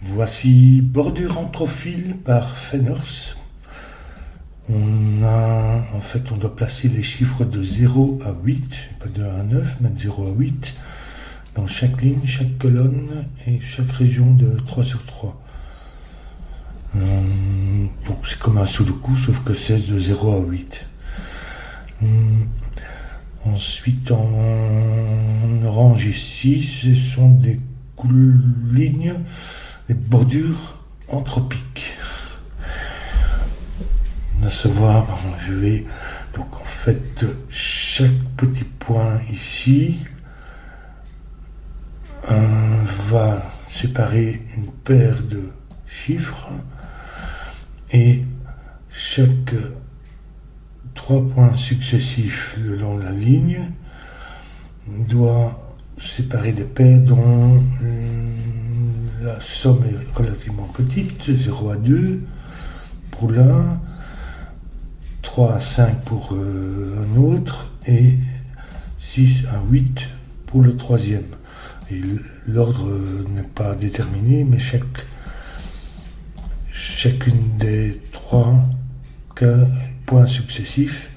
Voici Bordure Anthrophile par Fenners. On doit placer les chiffres de 0 à 8, pas de 1 à 9, mais de 0 à 8, dans chaque ligne, chaque colonne et chaque région de 3 sur 3. Donc c'est comme un sudoku, sauf que c'est de 0 à 8. Ensuite, en orange ici, ce sont des lignes, des bordures anthropiques. À savoir, je vais donc en fait chaque petit point ici va séparer une paire de chiffres et chaque 3 points successifs le long de la ligne doit séparer des paires dont la somme est relativement petite, 0 à 2 pour l'un, 3 à 5 pour un autre et 6 à 8 pour le troisième. Et l'ordre n'est pas déterminé, mais chacune des 3 points successifs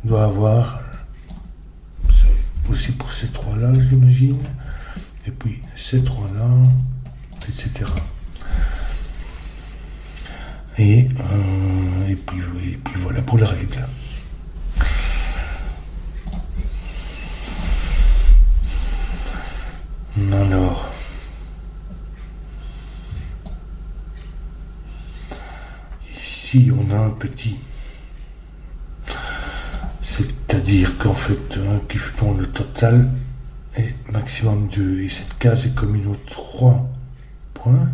doit avoir, aussi pour ces 3-là, j'imagine, et puis ces 3-là, etc. Et puis voilà pour la règle. Alors, ici on a un petit, c'est-à-dire qu'en fait dont le total est maximum 2 et cette case est commune aux 3 points.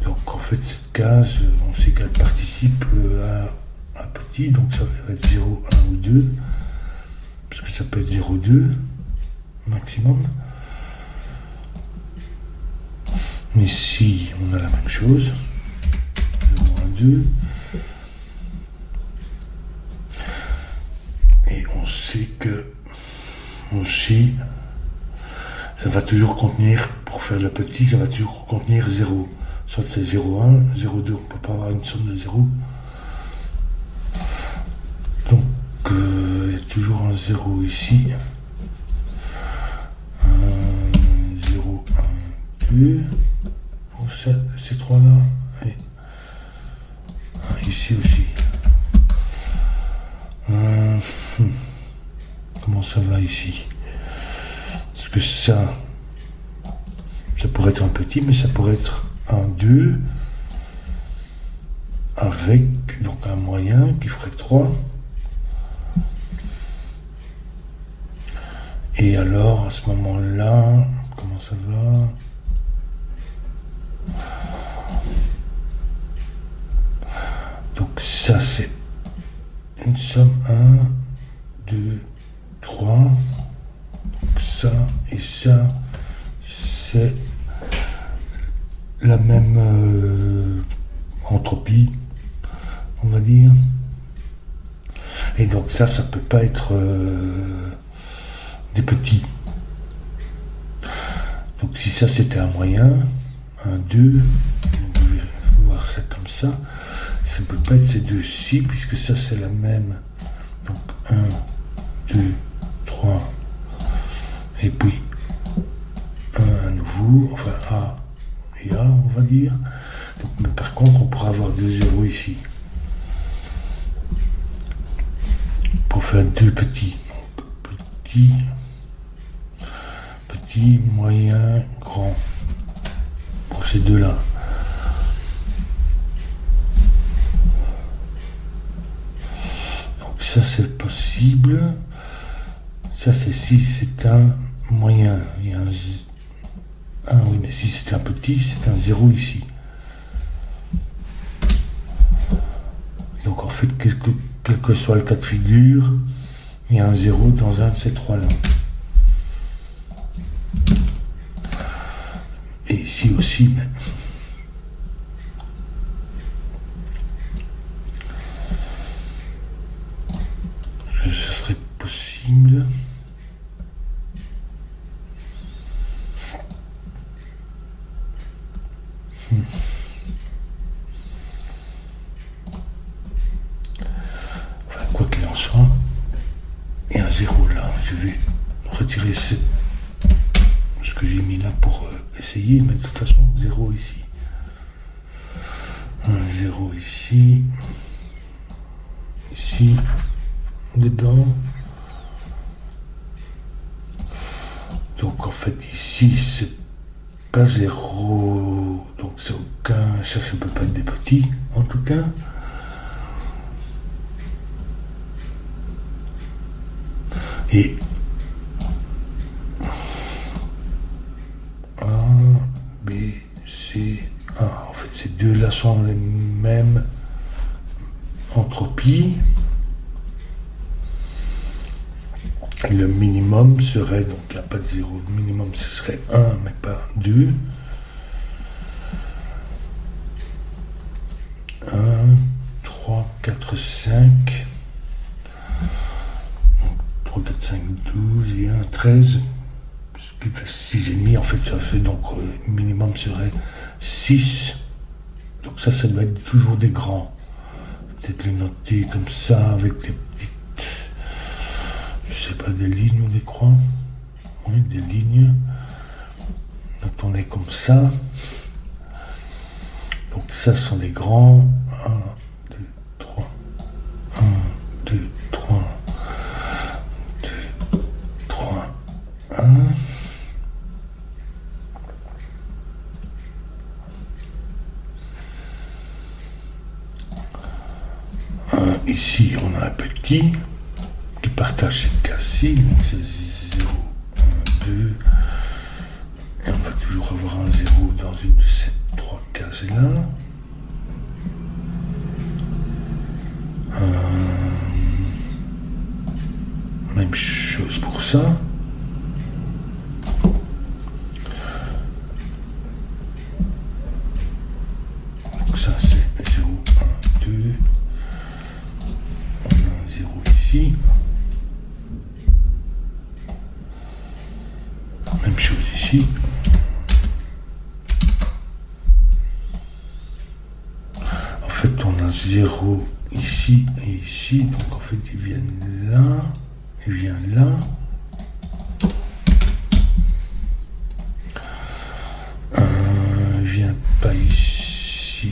Donc en fait cette case, on sait qu'elle participe à un petit, donc ça va être 0, 1 ou 2, parce que ça peut être 0, 2 maximum. Mais ici on a la même chose, 0, 1, 2. Et on sait que aussi ça va toujours contenir, pour faire le petit, ça va toujours contenir 0. Soit c'est 0,1, 0,2, on ne peut pas avoir une somme de 0. Donc il y a toujours un 0 ici. 0, 1, 2 pour ces 3-là. Et ici aussi. Comment ça va ici? Parce que ça pourrait être un petit, mais ça pourrait être un 2 avec donc un moyen qui ferait 3. Et alors à ce moment-là, comment ça va? Donc ça c'est une somme 1, 2, 3. Donc ça et ça c'est la même entropie, on va dire. Et donc ça peut pas être des petits. Donc si ça c'était un moyen, un 2, on peut voir ça comme ça, ça peut pas être ces deux-ci, puisque ça c'est la même. Donc 1, 2, 3, et puis 1 à nouveau, enfin A et A, on va dire. Donc, mais par contre, on pourra avoir 2 zéros ici. Pour faire 2 petits. Donc, petit, moyen, grand. Pour ces deux-là. Donc ça, c'est possible. Ça, c'est si c'est un moyen. Il y a un oui, mais si c'est un petit, c'est un 0 ici. Donc en fait, quel que soit le cas de figure, il y a un 0 dans un de ces 3-là. Et ici aussi, mais ce serait possible. Enfin, quoi qu'il en soit, il y a un 0 là. Je vais retirer ce que j'ai mis là pour essayer, mais de toute façon, 0 ici. Un 0 ici. Ici, dedans. Donc en fait ici c'est pas 0, donc c'est aucun, ça peut pas être des petits en tout cas. Et A, B, C, A, en fait ces deux là sont les mêmes entropies. Et le minimum serait, donc il n'y a pas de 0, le minimum ce serait 1 mais pas 2. 1, 3, 4, 5. 3, 4, 5, 12 et 1, 13. Ce qui fait 6,5 en fait, ça fait donc le minimum serait 6. Donc ça doit être toujours des grands. Peut-être le noter comme ça avec des petites, je sais pas, des lignes ou des croix. Oui, des lignes. Notons-les comme ça. Donc ça ce sont des grands. 1, 2, 3. 1, 2, 3. 2, 3, 1. Ici, on a un petit qui partage cette case-ci, donc c'est 0, 1, 2, et on va toujours avoir un 0 dans une de ces trois cases-là. Même chose pour ça. Donc ça c'est 0, 1, 2. On a un 0 ici. Même chose ici. En fait, on a 0 ici et ici. Donc en fait, ils viennent là. Il vient là. Il vient pas ici.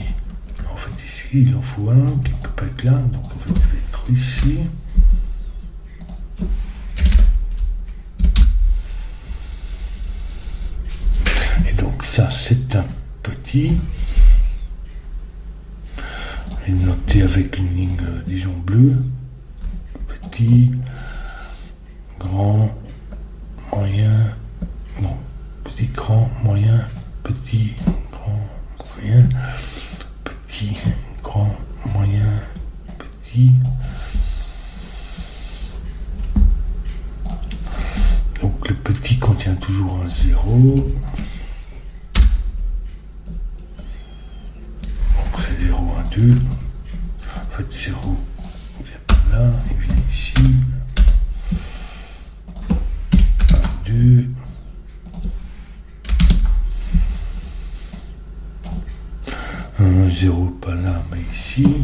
En fait, ici, il en faut un qui ne peut pas être là. Donc en fait, il va être ici. Et donc ça, c'est un petit. Je vais le noter avec une ligne, disons, bleue. Petit. Grand, moyen, bon, petit, grand, moyen, petit, grand, moyen, petit, grand, moyen, petit. Donc le petit contient toujours un 0. Donc c'est 0, 1, 2. En fait 0, il vient par là, il vient ici. 2. Un 0 pas là, mais ici. Du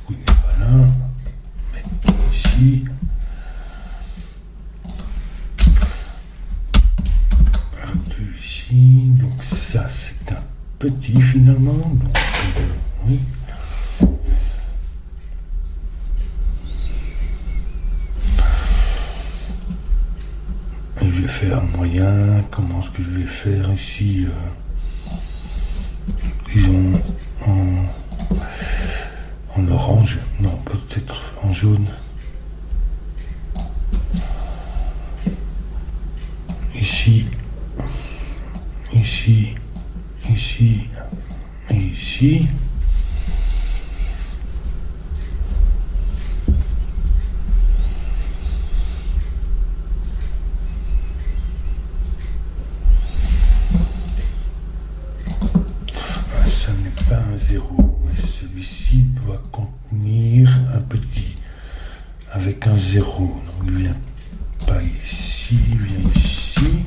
coup, il n'est pas là, mais ici. Un 2 ici. Donc ça, c'est un petit finalement. Donc, oui. Je vais faire moyen. Comment est-ce que je vais faire ici disons en orange. Non, peut-être en jaune. Ici. Ici. Ici. Et ici. Un 0, mais celui-ci doit contenir un petit avec un 0, donc il vient pas ici, il vient ici.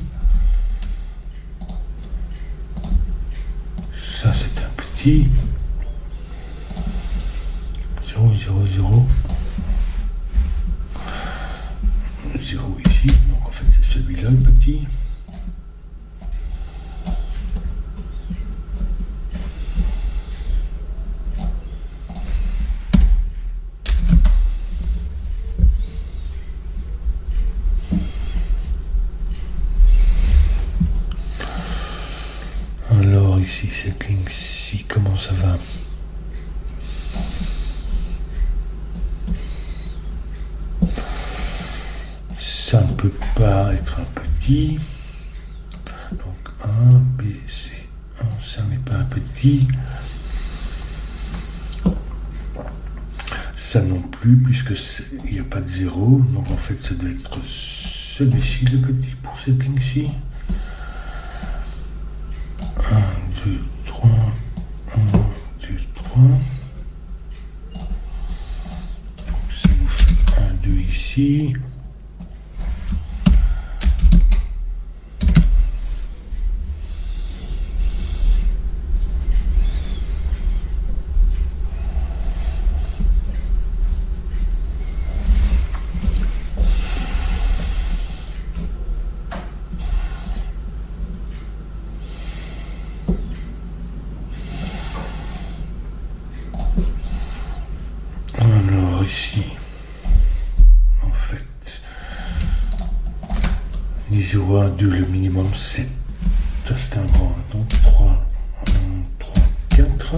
ici. 0, 0, 0. 0 ici. Donc en fait c'est celui-là le petit. Alors ici, cette ligne-ci, comment ça va? Ça ne peut pas être un petit. Donc 1, B, C, 1, ça n'est pas un petit. Ça non plus, puisque il n'y a pas de 0. Donc en fait, ça doit être celui-ci, le petit, pour cette ligne-ci. 1, 2, 3, 1, 2, 3. Donc ça nous fait 1, 2 ici. Alors ici, en fait, les 0, 1, 2, le minimum 7. Ça c'est un grand. Donc 3, 1, 3, 4.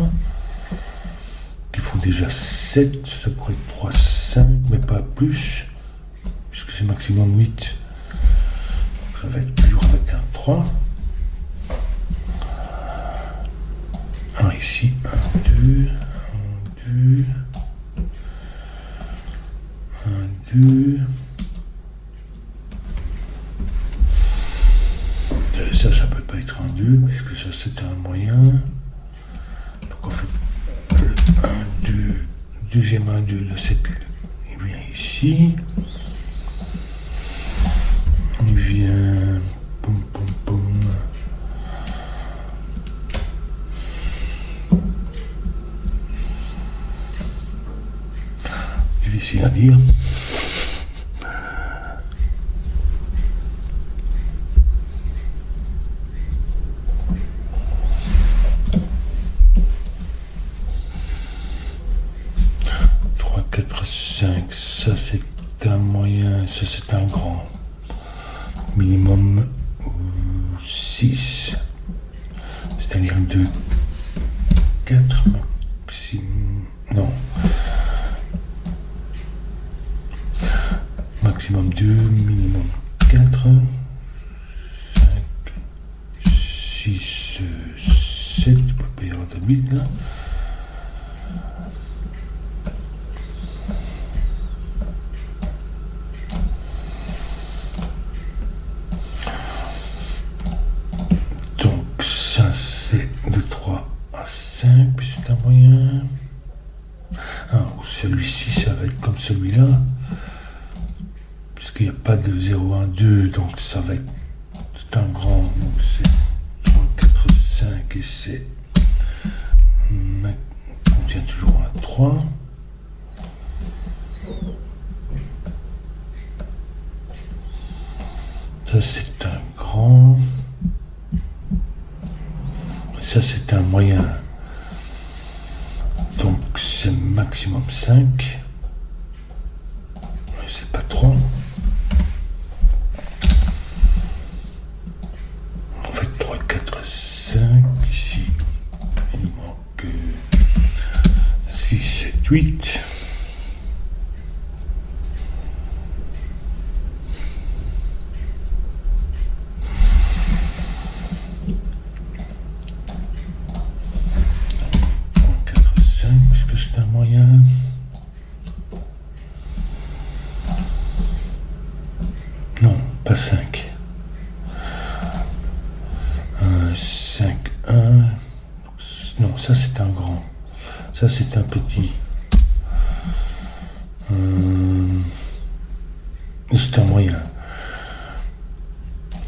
Qui font déjà 7. Ça pourrait être 3, 5, mais pas plus. Puisque c'est maximum 8. Donc ça va être toujours avec un 3. Alors ici, 1, 2, 1, 2. 1, 2. Ça peut pas être un 2, puisque ça c'est un moyen. Donc en fait, le 1, 2, deuxième 1, 2 de cette, il vient ici. Il vient. Poum, poum, poum. Difficile à dire. Ça c'est un moyen, ça c'est un grand. Minimum 6. C'est-à-dire 2, 4 maximum. Non. Maximum 2, minimum 4, 5, 6, 7. Je peux pas y avoir de 8 là. De 3 à 5, puis c'est un moyen. Celui-ci, ça va être comme celui-là, puisqu'il n'y a pas de 0, 1, 2, donc ça va être un grand. Donc c'est 3, 4, 5, et c'est. On contient toujours un 3. Ça, c'est un grand. Ça c'est un moyen, donc c'est maximum 5, c'est pas 3. En fait 3, 4, 5, ici il nous manque 6, 7, 8. Non, pas 5. 5, 1. Non, ça c'est un grand. Ça c'est un petit. C'est un moyen.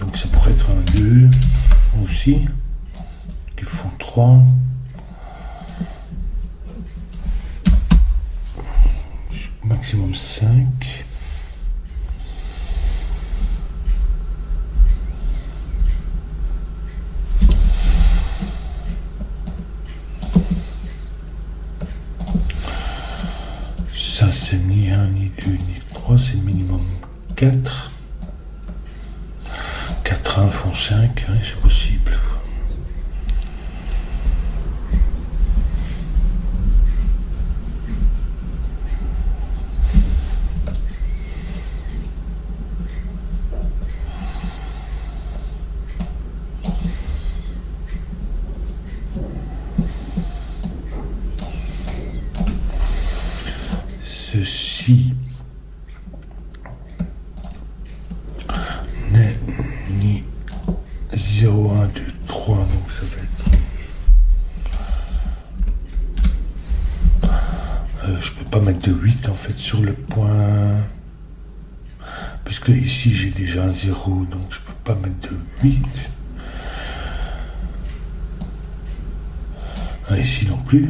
Donc ça pourrait être un 2 aussi. Qui font 3. 5. Ça, c'est ni 1, ni 2, ni 3, c'est minimum 4. 4, 1 font 5, hein, c'est possible. Ceci n'est ni 0, 1, 2, 3, donc ça va être... je peux pas mettre de 8 en fait sur le point, puisque ici j'ai déjà un 0, donc je peux pas mettre de 8. Ici non plus.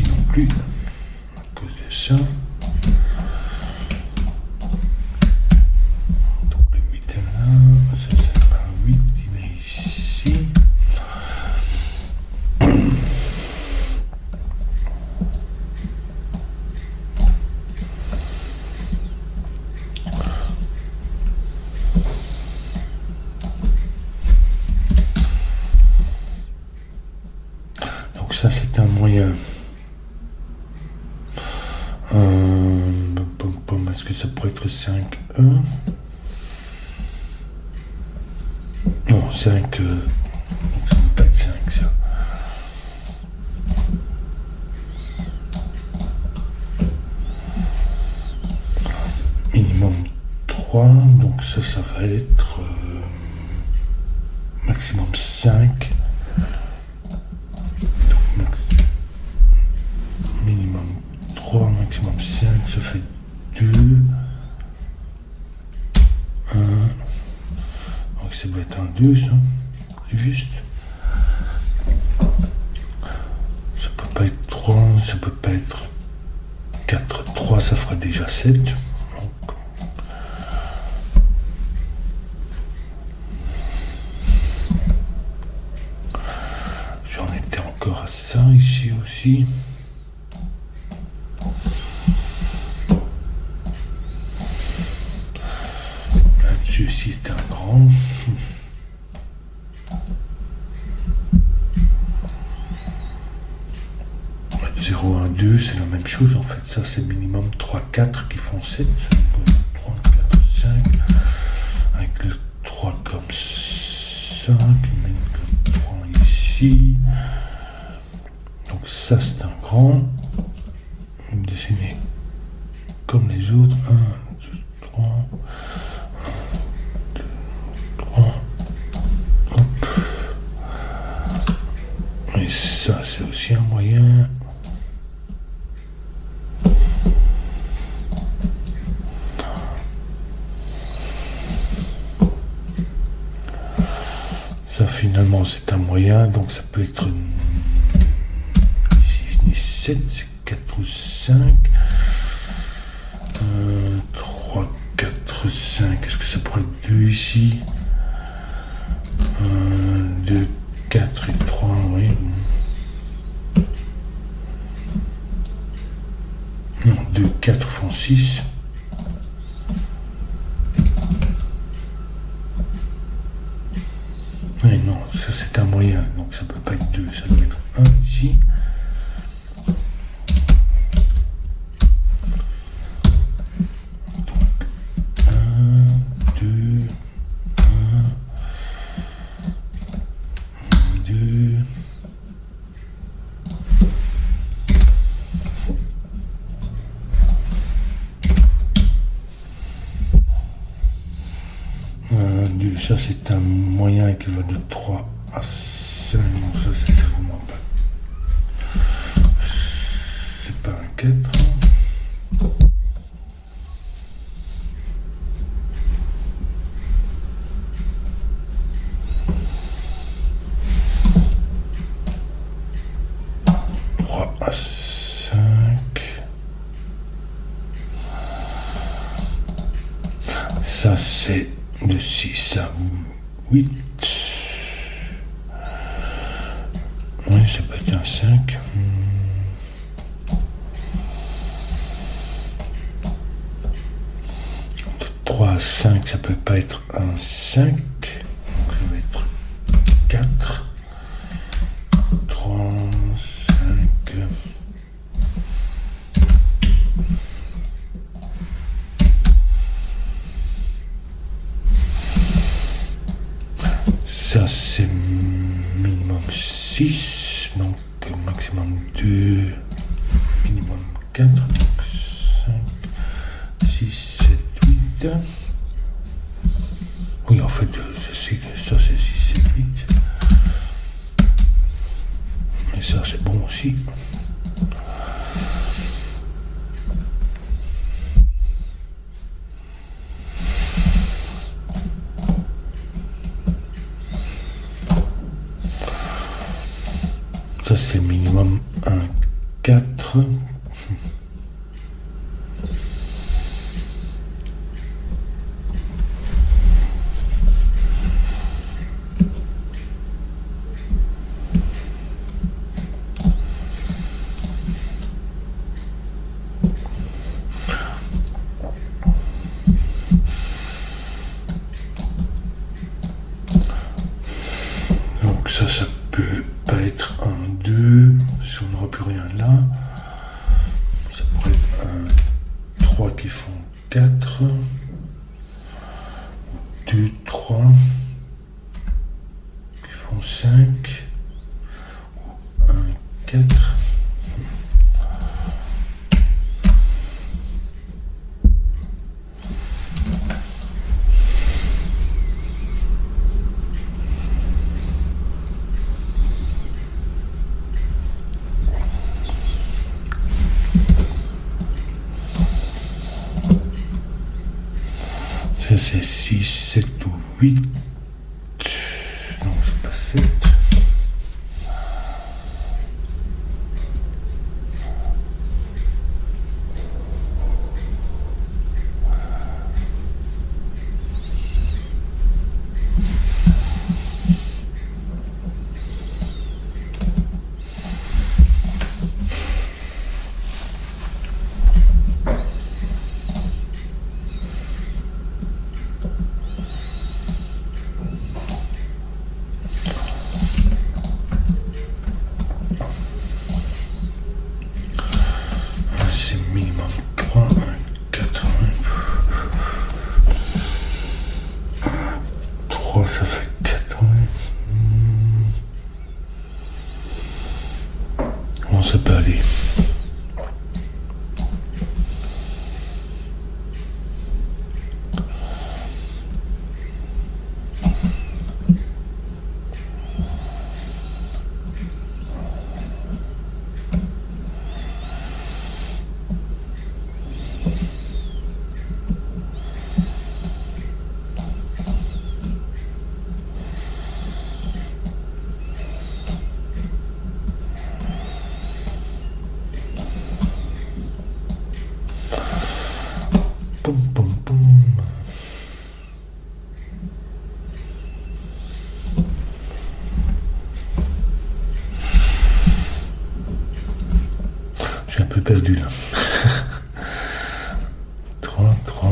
Non plus, à cause de ça. Donc le 8 est là, ça c'est pas un 8, il est ici. Donc ça c'est un moyen. Est-ce que ça pourrait être 5 E? Non, 5 ça ne peut pas être 5 ça. Minimum 3, donc ça va être maximum 5. Donc minimum 3, maximum 5, ça fait 2, 1, donc ça doit être un 2 ça, c'est juste. Ça peut pas être 3, ça peut pas être 4, 3 ça fera déjà 7. Donc, j'en étais encore à ça ici aussi. Ceci est un grand. 0, 1, 2, c'est la même chose en fait. Ça c'est minimum 3, 4 qui font 7. 3, 4, 5. Avec le 3 comme ça, qui mène comme 3 ici. Donc ça c'est un grand. Dessiner comme les autres. 1, 2, 3. Et ça c'est aussi un moyen. Ça finalement c'est un moyen, donc ça peut être ici 7, c'est 4 ou 5. 3, 4, 5, est-ce que ça pourrait être 2 ici? 2, 4 et 3, oui. Non, 2, 4 font 6. Oui, non, ça c'est un moyen, donc ça peut pas être 2, ça doit être 1 ici. Donc 1, 2, 2. Ça c'est un moyen qui va de 3 à 5, non ça c'est vraiment pas. C'est pas un 4. Ça, c'est de 6 à 8. Oui, ça peut être un 5. De 3 à 5, ça peut pas être un 5. Donc, ça va être 4. 3, 5. Ça, c'est minimum 6, donc maximum 2, minimum 4, donc 5, 6, 7, 8. Oui, en fait, je sais que ça, c'est 6, 7, 8. Et ça, c'est bon aussi. Ça, c'est minimum 1, 4. Donc ça peut pas être un 2, si on n'aura plus rien là. Ça pourrait être un 3 qui font 4. 2, 3 qui font 5. Ou 1, 4. Ça, c'est 6, 7 ou 8. Non, c'est pas 7. Minimum 3, 1, 4, 3, ça fait 4. Bon, ça peut aller. Poum, poum, poum. Je suis un peu perdu là. 3, 3.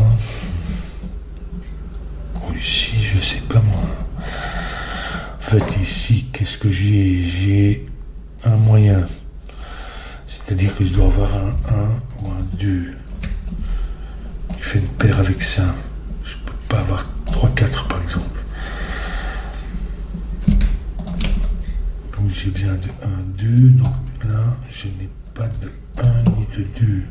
Ou ici, je sais pas moi. En fait, ici, qu'est-ce que j'ai? J'ai un moyen. C'est-à-dire que je dois avoir un 1 ou un 2. Il fait une paire avec ça. Je peux pas avoir 3, 4 par exemple. Donc j'ai besoin de 1, 2. Donc là, je n'ai pas de 1 ni de 2.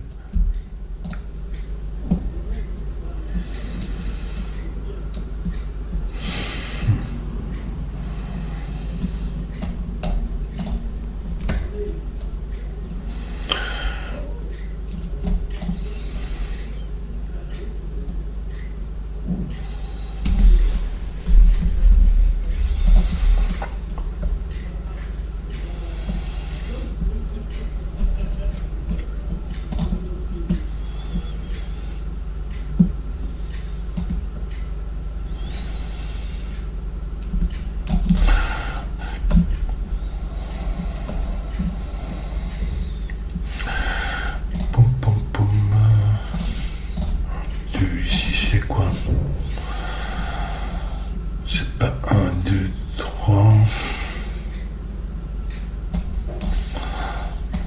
C'est pas 1, 2, 3.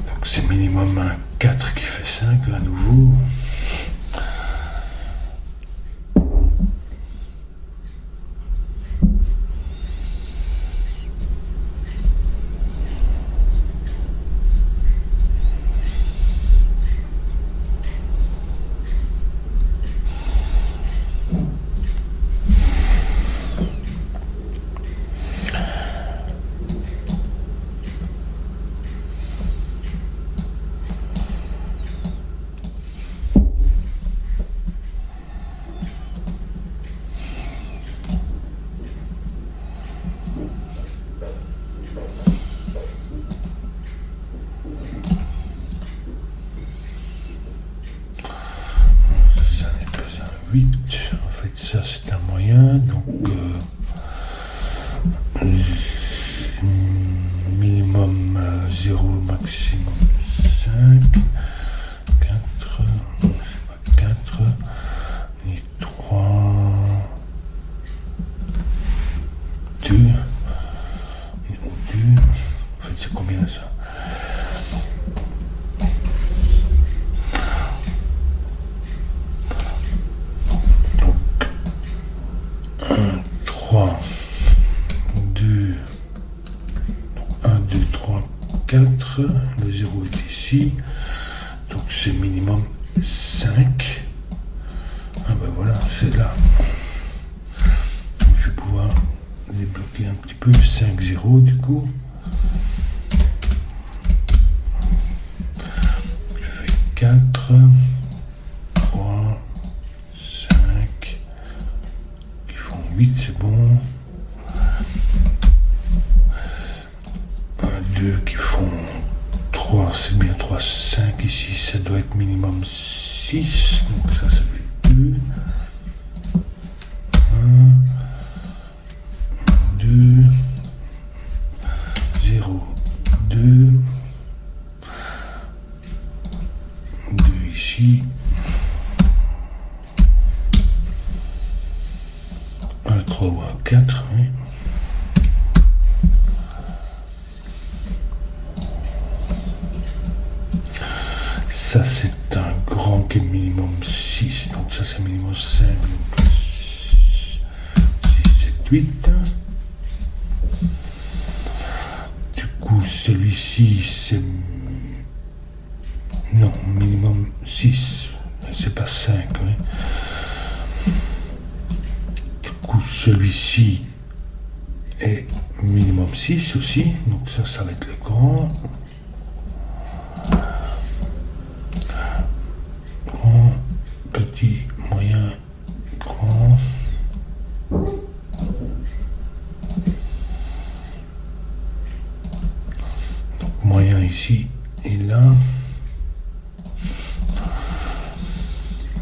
Donc c'est minimum un 4 qui fait 5 à nouveau. En fait, ça c'est un moyen, donc minimum 0, maximum 5, 4, je sais pas, 4, ni 3, 2, ni 2, en fait c'est combien ça? Le 0 est ici, donc c'est minimum 5. Ah ben voilà, c'est là. Donc je vais pouvoir débloquer un petit peu 5, 0 du coup. Je fais 4, 3, 5, qui font 8, c'est bon. 2 qui font 3, c'est bien 3, 5 ici, ça doit être minimum 6, donc ça va être 2, 1, 2, 0, 2, 2 ici, 1, 3 ou 1, 4, oui. Ça c'est un grand qui est minimum 6, donc ça c'est minimum 5, donc 6, 7, 8. Du coup celui-ci c'est... Non, minimum 6, c'est pas 5, oui. Du coup celui-ci est minimum 6 aussi, donc ça va être le grand. Petit, moyen, grand. Donc moyen ici et là.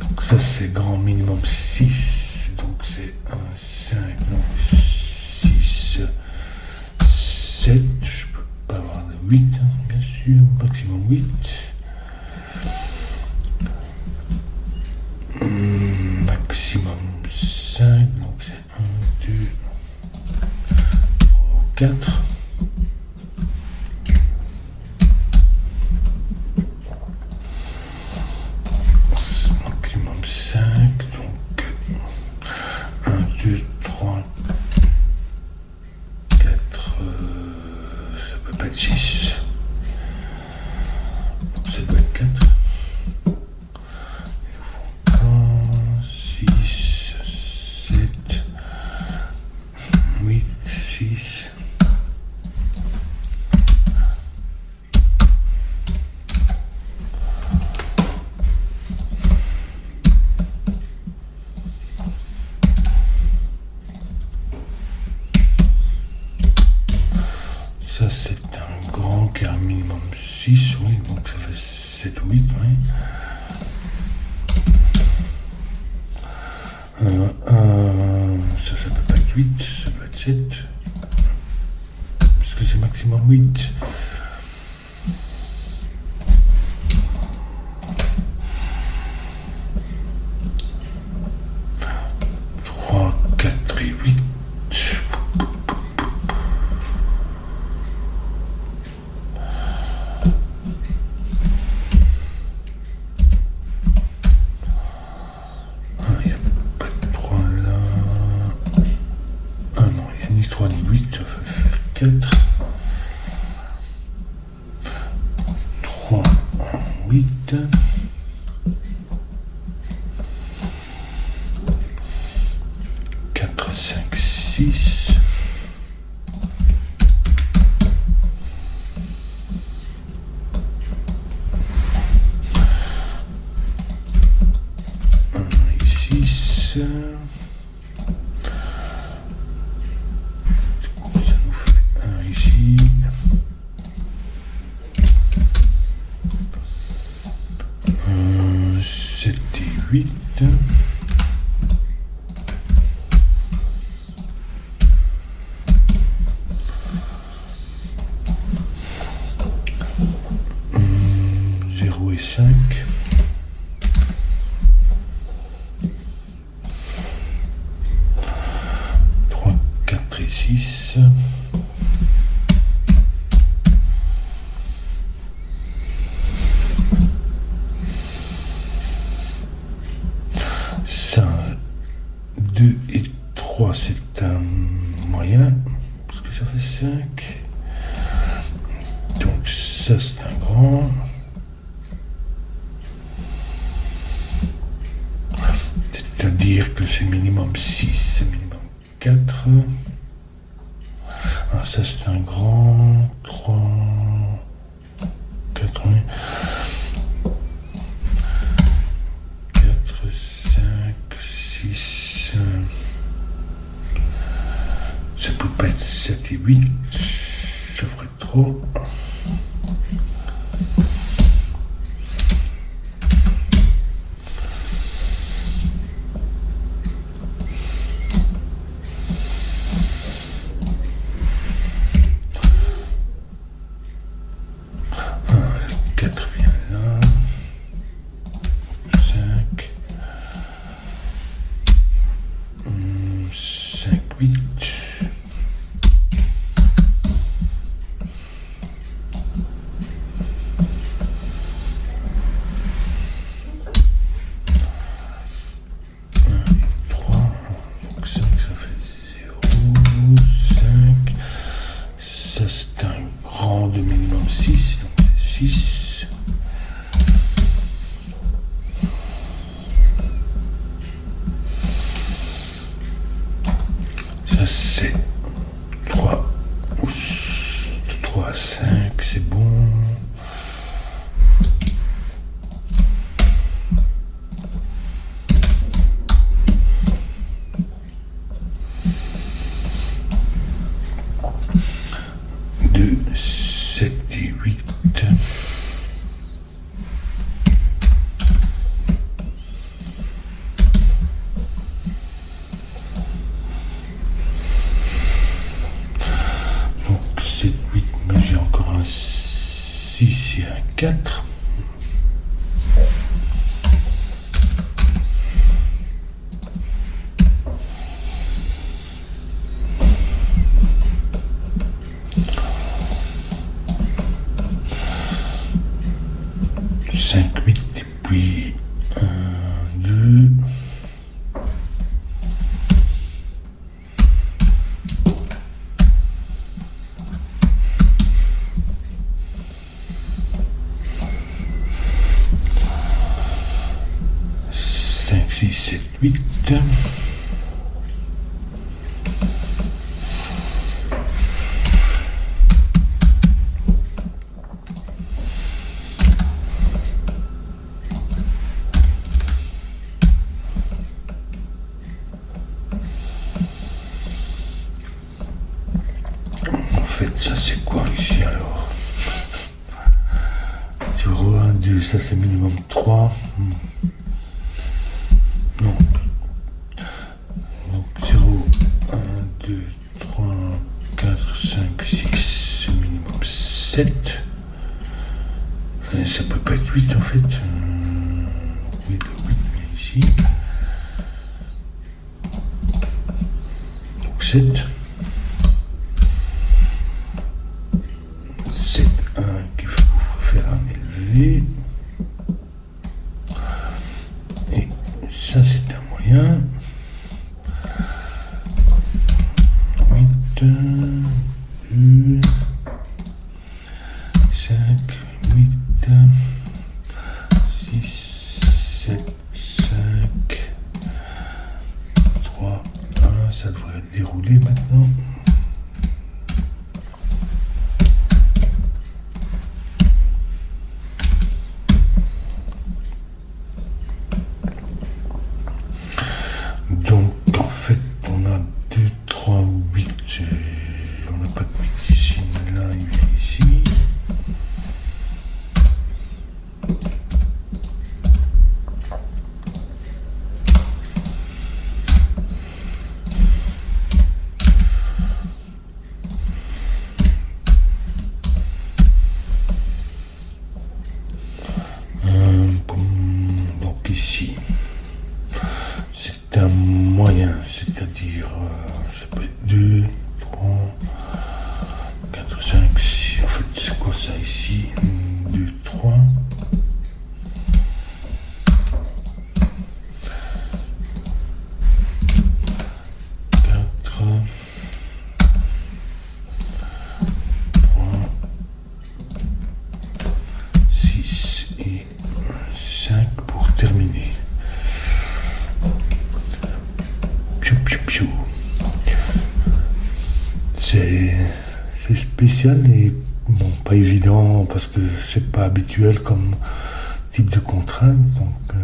Donc ça c'est grand, minimum 6. Donc c'est 1, 5, donc 6, 7. Je peux pas avoir de 8, hein, bien sûr. Maximum 8. Maximum 5, donc c'est 1, 2, 3, 4. Maximum 5, donc 1, 2, 3, 4, ça peut pas être 6. Donc ça doit être 4. 6. Ça c'est un grand qui a un minimum 6, oui, donc ça fait 7 ou 8, oui. Ça peut pas être 8, ça peut être 7. Parce que c'est maximum 8. 4 et 8. Il n'y a pas de 3 là. Ah non, il n'y a ni 3 ni 8, ça va faire 4. 3, 8. 4, 5, 6. 1 et 6. Ça nous fait 1 ici. 7 et 8. 0 et 5. 3, 4 et 6. 2 et 3, c'est un moyen, parce que ça fait 5. Donc ça, c'est un grand. C'est-à-dire que c'est minimum 6, c'est minimum 4. Ah, ça, c'est un grand. 3, 4, 4, 5, 6. Ça peut pas être 7 et 8, ça ferait trop. Le 4 vient là. 5. 5, 8. 6. Ça c'est 3 à 5, c'est bon. Deux, 7 et 8. Donc 7, 8, mais j'ai encore un 6 et un 4. Et puis 1, 2. Cinq, 6, 7, 8. En fait, ça c'est quoi ici alors? 0, 1, 2, ça c'est minimum 3. Non. Donc 0, 1, 2, 3, 4, 5, 6, c'est minimum 7. Ça peut pas être 8 en fait. Oui, le 8 vient ici. 7. C'est un qu'il faut faire un élevé. Et ça c'est un moyen. 8, 2, 5, 8, 6, 7, 5, 3, 1, ça devrait être déroulé maintenant. Donc en fait on a 2, 3, 8, on n'a pas de 8 ici, là il vient ici. Donc ici c'est un moyen, c'est-à-dire ça peut être 2, 3, 4, 5, 6, en fait c'est quoi ça ici, 2, 3, 4, 3, 6 et 5 pour terminer. C'est spécial et bon, pas évident parce que c'est pas habituel comme type de contrainte. Donc,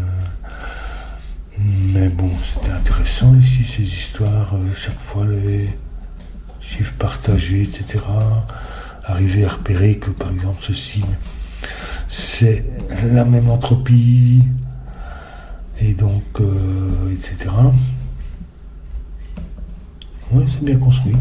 mais bon, c'était intéressant ici ces histoires. Chaque fois les chiffres partagés, etc. Arriver à repérer que par exemple ceci, c'est la même entropie et donc etc. Ouais, c'est bien construit.